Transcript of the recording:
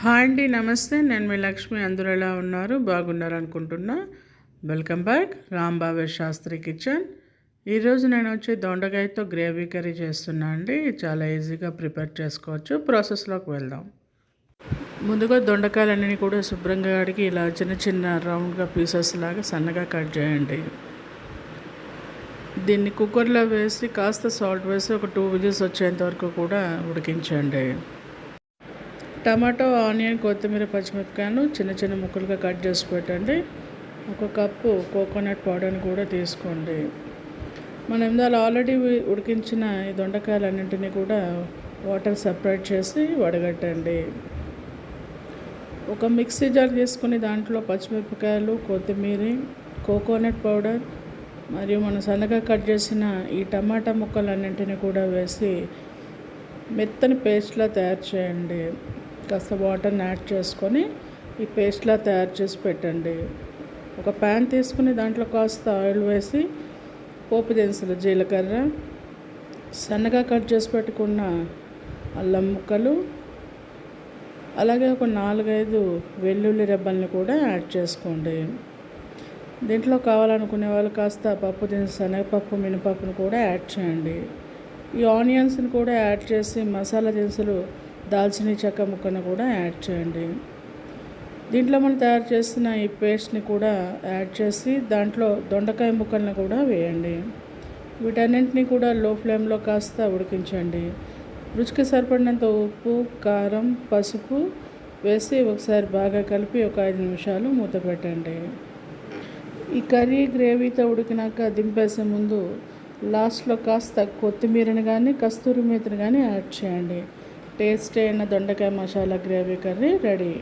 Hi అండి, నమస్తే. నేను మీ లక్ష్మి. అందరూ ఎలా ఉన్నారు? బాగున్నారు అనుకుంటున్నా. Welcome back Rambabu Shastri kitchen. ఈరోజు నేను వచ్చి దొండకాయతో గ్రేవీ కర్రీ చేస్తున్నా అండి. చాలా ఈజీగా ప్రిపేర్ చేసుకోవచ్చు. ప్రాసెస్లోకి వెళ్దాం. ముందుగా దొండకాయలన్నీ కూడా శుభ్రంగా కడిగి ఇలా చిన్న చిన్న రౌండ్గా పీసెస్ లాగా సన్నగా కట్ చేయండి. దీన్ని కుక్కర్లో వేసి కాస్త సాల్ట్ వేసి ఒక 2 విజిల్స్ వచ్చేంత వరకు కూడా ఉడికించండి. టమాటో, ఆనియన్, కొత్తిమీర, పచ్చిమిరపకాయలు చిన్న చిన్న ముక్కలుగా కట్ చేసి పెట్టండి. 1 కప్పు కోకోనట్ పౌడర్ని కూడా తీసుకోండి. మనం ఇందులో ఆల్రెడీ ఉడికించిన ఈ దొండకాయలన్నింటినీ కూడా వాటర్ సపరేట్ చేసి వడగట్టండి. ఒక మిక్సీ జార్ తీసుకుని దాంట్లో పచ్చిమిరపకాయలు, కొత్తిమీర, కోకోనట్ పౌడర్ మరియు మనం సన్నగా కట్ చేసిన ఈ టమాటా ముక్కలన్నింటినీ కూడా వేసి మెత్తని పేస్ట్లా తయారు చేయండి. కాస్త వాటర్ని యాడ్ చేసుకొని ఈ పేస్ట్లా తయారు చేసి పెట్టండి. ఒక ప్యాన్ తీసుకుని దాంట్లో కాస్త ఆయిల్ వేసి పోపు దినుసులు, జీలకర్ర, సన్నగా కట్ చేసి పెట్టుకున్న అల్లం ముక్కలు, అలాగే ఒక 4-5 వెల్లుల్లి రెబ్బల్ని కూడా యాడ్ చేసుకోండి. దీంట్లో కావాలనుకునే వాళ్ళు కాస్త పప్పు దినుసు, శనగపప్పు, మినపప్పును కూడా యాడ్ చేయండి. ఈ ఆనియన్స్ని కూడా యాడ్ చేసి మసాలా దినుసులు, దాల్చిన చెక్క ముక్కను కూడా యాడ్ చేయండి. దీంట్లో మనం తయారు చేసిన ఈ పేస్ట్ని కూడా యాడ్ చేసి దాంట్లో దొండకాయ ముక్కల్ని కూడా వేయండి. వీటన్నింటినీ కూడా లో ఫ్లేమ్లో కాస్త ఉడికించండి. రుచికి సరిపడినంత ఉప్పు, కారం, పసుపు వేసి ఒకసారి బాగా కలిపి ఒక 5 నిమిషాలు మూత పెట్టండి. ఈ కర్రీ గ్రేవీతో ఉడికినాక దింపేసే ముందు లాస్ట్లో కాస్త కొత్తిమీరని కానీ కస్తూరి మేతిని కానీ యాడ్ చేయండి. టేస్టీ అయిన దొండకాయ మసాలా గ్రేవీ కర్రీ రెడీ.